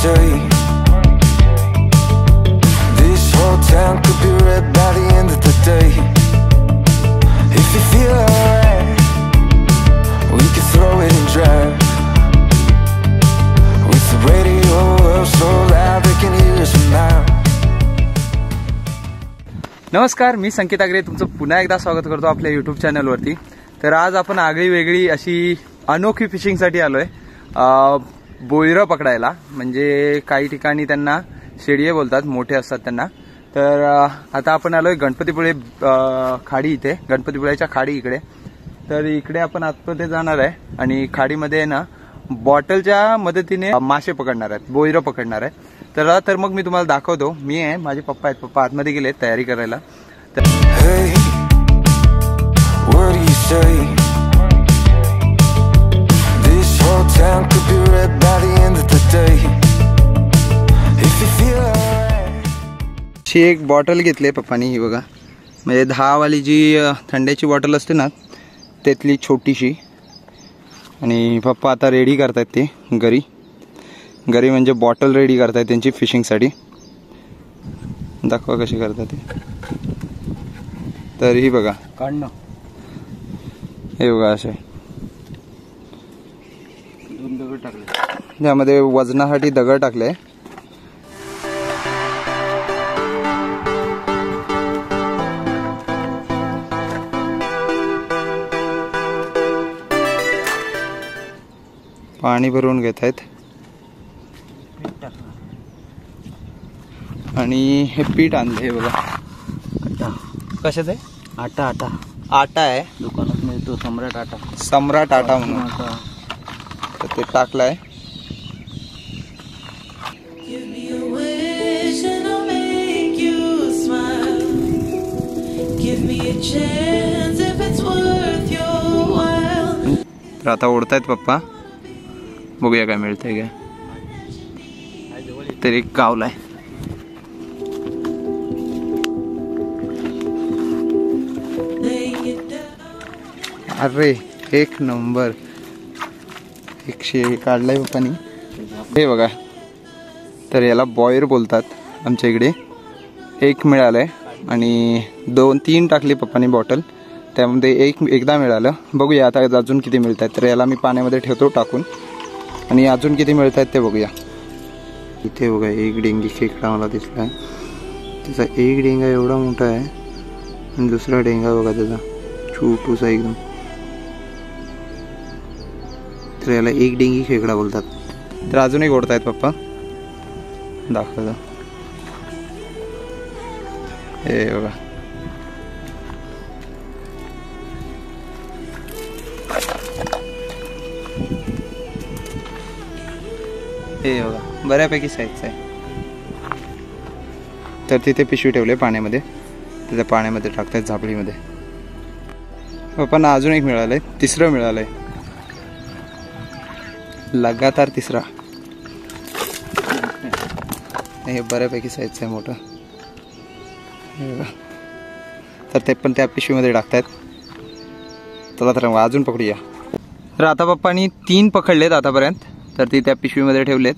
say? This whole town could be red by the end of the day. If you feel alright, we could throw it and drive. With the radio so loud they can hear us now. नमस्कार, मी संकेत आगरे तुमचं पुन्हा एकदा स्वागत करतो आपल्या YouTube चॅनलवरती। तर आज आपण आगळी वेगळी अशी अनोखी फिशिंगसाठी आलोय बोईरं पकडायला। म्हणजे काही ठिकाणी त्यांना शेडिये बोलतात, मोठे असतात त्यांना। तर आता आपण आलोय गणपतीपुळे खाडी इथे, गणपतीपुळेच्या खाडी इकडे। तर इकडे आपण आतमध्ये जाणार आहे आणि खाडीमध्ये ना बॉटलच्या मदतीने मासे पकडणार आहेत, बोईरं पकडणार आहे। तर मग मी तुम्हाला दाखवतो। मी आहे, माझे पप्पा आहेत, पप्पा आतमध्ये गेले तयारी करायला। Hey, what do you say? This whole town could be red by the end of the day. If you feel alright. ची एक बॉटल घेतली पप्पानी, ही बघा, म्हणजे 10 वाली जी थंड्याची बॉटल असते ना त्यातली छोटीशी। आणि पप्पा आता रेडी करतायत ते घरी म्हणजे बॉटल रेडी करतायत त्यांची फिशिंगसाठी। दाखवा कशी करतात ते। तर ही बघा, काढणं हे बघा, असे 2 दगड टाकले, त्यामध्ये वजनासाठी दगड टाकले। पाणी भरून घेत आहेत आणि हे पीठ आणले, हे बघा कशाचं आहे? आटा आहे, दुकानात मिळतो सम्राट आटा म्हणून। तर ते टाकलाय। तर आता ओढतायत पप्पा, बघूया काय मिळतंय काय। तरी गावलाय। अरे एक नंबर, 101 काढलाय पप्पानी। हे बघा, तर याला बॉयर बोलतात आमच्या इकडे। एक मिळालंय आणि 2-3 टाकली पप्पानी बॉटल, त्यामध्ये एकदा मिळालं। बघूया आता अजून किती मिळत आहेत। तर याला मी पाण्यामध्ये ठेवतो टाकून, आणि अजून किती मिळत आहेत ते बघूया। इथे बघा एक डेंगी खेकडा मला दिसला आहे, त्याचा एक डेंगा एवढा मोठा आहे आणि दुसरा डेंगा बघा त्याचा छोटूसा एकदम। तर याला एक डेंगी खेकडा बोलतात। तर अजून एक ओढतायत पप्पा, दाखवतो हे बघा। हे बघा, बऱ्यापैकी साईजचं आहे। तर तिथे पिशवी ठेवले पाण्यामध्ये, तिथे पाण्यामध्ये टाकतायत झापडीमध्ये। पण अजून एक मिळालंय, तिसरं मिळालंय, लगातार तिसरा। हे बऱ्यापैकी साईजचं आहे, मोठं। तर ते पण त्या पिशवीमध्ये टाकतायत। चला तर अजून पकडूया। तर आता पप्पानी 3 पकडलेत आतापर्यंत, तर ती त्या पिशवीमध्ये ठेवलेत।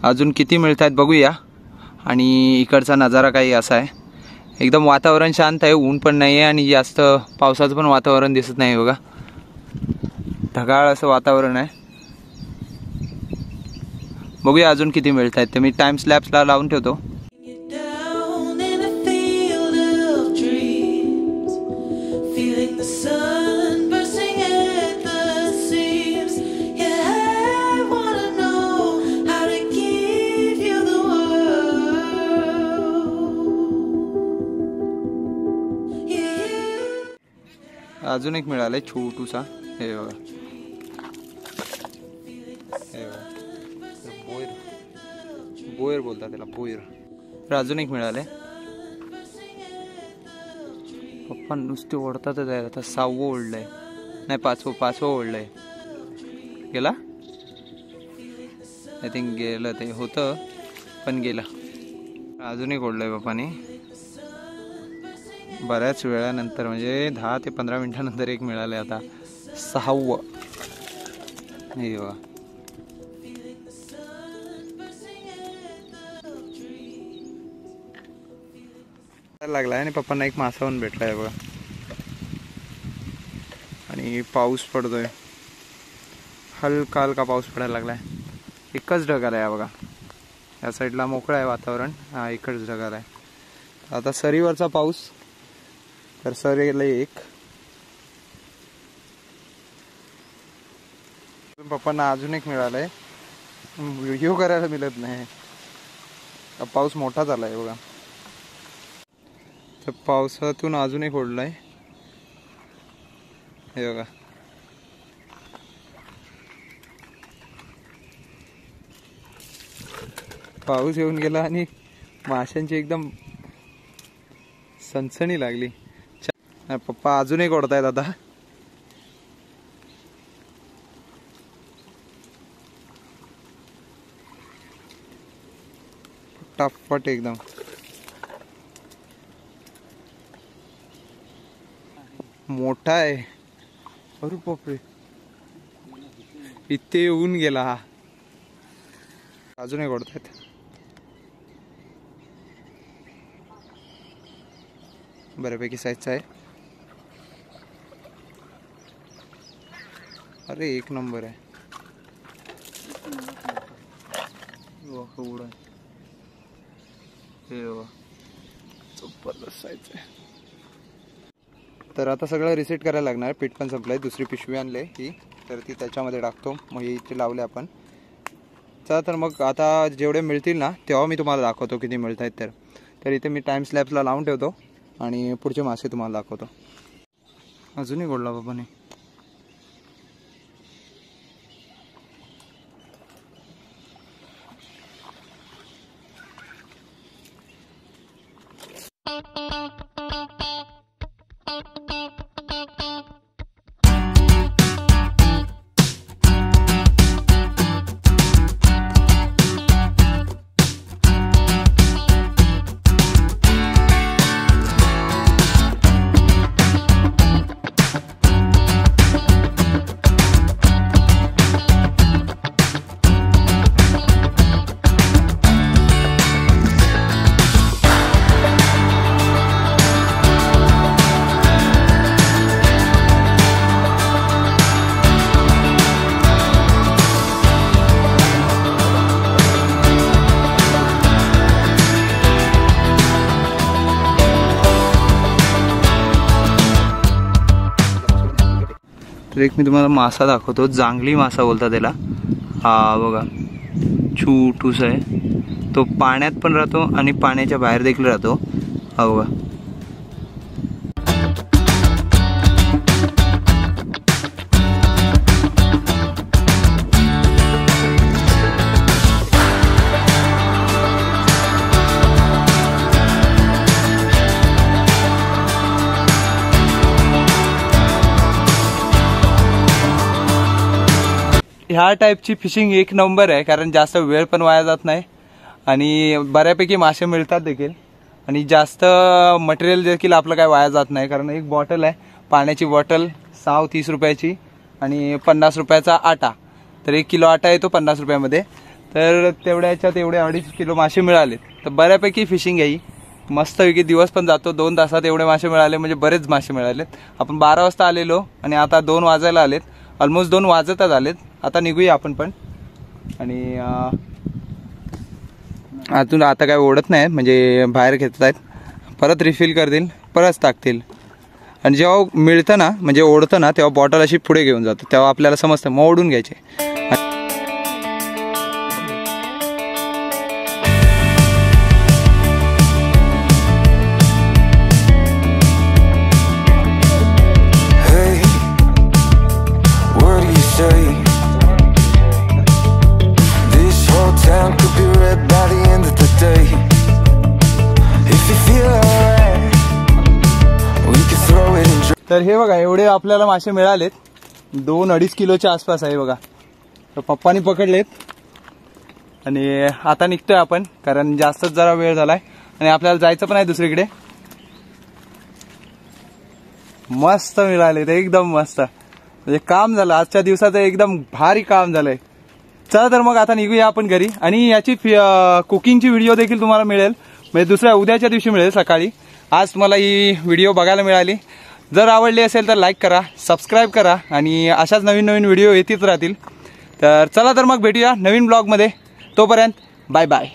अजून किती मिळत आहेत बघूया। आणि इकडचा नजारा काही असा आहे, एकदम वातावरण शांत आहे, ऊन पण नाही आहे आणि जास्त पावसाचं पण वातावरण दिसत नाही बघा, ढगाळ असं वातावरण आहे। बघूया अजून किती मिळत आहेत ते। मी टाइम स्लॅप्सला लावून ठेवतो। अजून एक मिळालंय छोटूसा, हे बघा, बोयर बोलतात त्याला, बोयर। तर अजून एक मिळालंय। पप्पा नुसते ओढतातच आहे। आता 6वं ओढलंय, नाही 5वं ओढलंय। गेला, आय थिंक गेलं, ते होतं पण गेलं। अजून एक ओढलंय पप्पानी, बऱ्याच वेळानंतर, म्हणजे 10 ते 15 मिनिटांनंतर एक मिळालंय आता 6वं। हे बघा, लागलाय आणि पप्पांना एक मासा पण भेटलाय बघा. आणि पाऊस पडतोय, हलका हलका पाऊस पडायला लागलाय. एकच ढगाला आहे बघा, या साईडला मोकळं आहे वातावरण. हा एकच ढगाला आहे. आता सरीवरचा पाऊस, तर सरीला एक. पप्पांना अजून एक मिळालंय, व्हिडिओ करायला मिळत नाही. पाऊस मोठा झालाय बघा. तर पावसातून अजून एक ओढलाय हे बघा. पाऊस येऊन गेला आणि माशांची एकदम सनसनी लागली. पप्पा अजून एक ओढतायत आता. फटाफट एकदम. मोठा आहे. अरे बापरे, इथे येऊन गेला हा. अजून एक ओढतायत. बऱ्यापैकी साईजचा आहे. अरे एक नंबर आहे. जबरदस्त साईज आहे. तर आता सगळं रिसेट करायला लागणार. पीठ पण संपलंय. दुसरी पिशवी आणले ही, तर ती त्याच्यामध्ये टाकतो. मग इथे लावले आपण. चला तर मग आता जेवढे मिळतील ना तेव्हा मी तुम्हाला दाखवतो किती मिळत आहेत. तर इथे मी टाइम स्लॅब्सला लावून ठेवतो आणि पुढचे मासे तुम्हाला दाखवतो. अजूनही गोडला बाबाने. तर एक मी तुम्हाला मासा दाखवतो. जांगली मासा बोलतात त्याला. हा बघा, छोटूस आहे. तो पाण्यात पण राहतो आणि पाण्याच्या बाहेर देखील राहतो. हा बघा. ह्या टाईपची फिशिंग एक नंबर आहे, कारण जास्त वेळ पण वाया जात नाही आणि बऱ्यापैकी मासे मिळतात देखील आणि जास्त मटेरियल देखील आपलं काय वाया जात नाही. कारण एक बॉटल आहे, पाण्याची बॉटल 30 रुपयाची आणि 50 रुपयाचा आटा. तर 1 किलो आटा येतो 50 रुपयामध्ये. तर तेवढ्याच्यात एवढे 2.5 किलो मासे मिळाले. तर बऱ्यापैकी फिशिंग आहे ही. मस्तपैकी दिवस पण जातो. 2 तासात एवढे मासे मिळाले म्हणजे बरेच मासे मिळालेत. आपण 12 वाजता आलेलो आणि आता 2 वाजायला आलेत. ऑलमोस्ट 2 वाजतच आलेत. आता निघूया आपण पण. आणि अजून आता काय ओढत नाही, म्हणजे बाहेर घेत आहेत. परत रिफिल करतील, परत टाकतील. आणि जेव्हा मिळतं ना, म्हणजे ओढतं ना, तेव्हा बॉटल अशी पुढे घेऊन जातो. तेव्हा आपल्याला समजतं मग ओढून घ्यायचे. तर हे बघा, एवढे आपल्याला मासे मिळालेत. 2-2.5 किलोच्या आसपास आहे बघा. तर पप्पानी पकडलेत आणि आता निघतोय आपण, कारण जास्तच जरा वेळ झालाय आणि आपल्याला जायचं पण आहे दुसरीकडे. मस्त मिळालेत, एकदम मस्त. म्हणजे काम झालं आजच्या दिवसाचं, एकदम भारी काम झालंय. चला तर मग आता निघूया आपण घरी. आणि याची कुकिंगची व्हिडिओ देखील तुम्हाला मिळेल, म्हणजे उद्याच्या दिवशी मिळेल सकाळी. आज मला ही व्हिडिओ बघायला मिळाली. जर आवडली असेल तर लाईक करा, सबस्क्राईब करा आणि अशाच नवीन नवीन व्हिडिओ येतच राहतील. तर चला तर मग भेटूया नवीन ब्लॉगमध्ये. तोपर्यंत बाय बाय.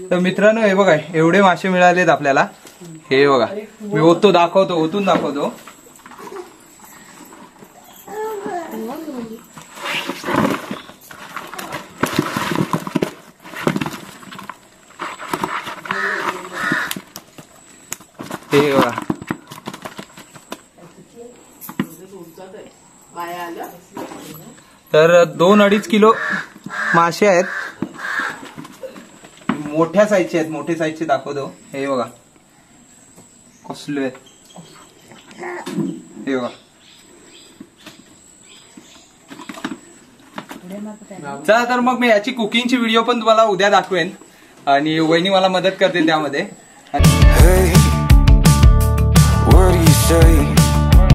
तर मित्रांनो हे बघा एवढे मासे मिळालेत आपल्याला. हे बघा मी ओतून दाखवतो. हे बघा तर 2-2.5 किलो मासे आहेत. मोठ्या साईजचे आहेत, मोठे साईजचे दाखवतो. हे बघा कसले आहेत. हे बघा. चला तर मग मी याची कुकिंगची व्हिडिओ पण तुम्हाला उद्या दाखवेन आणि वहिनी मला मदत करते त्यामध्ये. Hey, what do you say?